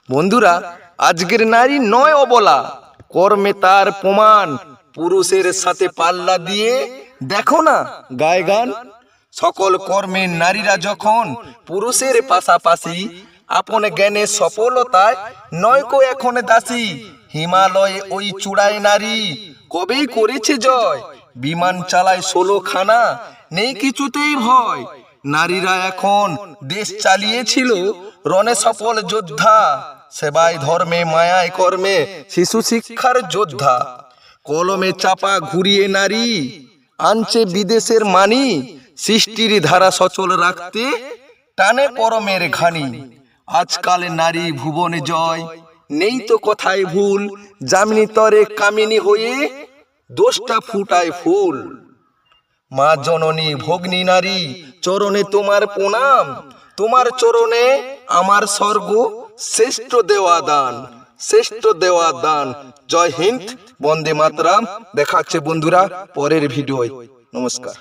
বন্ধুরা, আজকের নারী নয় অবলা, কর্মে তার প্রমাণ। পুরুষের সাথে পাল্লা দিয়ে দেখো না গায় গান। সকল কর্মে নারীরা যখন পুরুষের পাশাপাশি, আপন জ্ঞানে সফলতায় নয়কো এখন দাসী। হিমালয়ে ওই চূড়ায় নারী কবেই করেছে জয়। বিমান চালায় 16 খানা, নেই কিছুতেই ভয়। নারীরা এখন দেশ চালিয়েছিল রণে সফল যোদ্ধা। সেবায় ধর্মে মায়ায় কর্মে শিশু শিক্ষার যোদ্ধা। কলমে চাপা ঘুরিয়ে নারী আনছে বিদেশের মানি। সৃষ্টির ধারা সচল রাখতে টানে পরমের ঘানি। আজকাল নারী ভুবনে জয়, নেই তো কথায় ভুল। যামিনী তরে কামিনী হয়ে দোষটা ফুটায় ফুল। মা জননী ভগ্নী নারী চরণে তোমার প্রণাম। তোমার চরণে আমার স্বর্গ শ্রেষ্ঠ দেওয়া দান, শ্রেষ্ঠ দেওয়া দান। জয় হিন্দ, বন্দে মাতরম। দেখা হচ্ছে বন্ধুরা পরের ভিডিওয়। নমস্কার।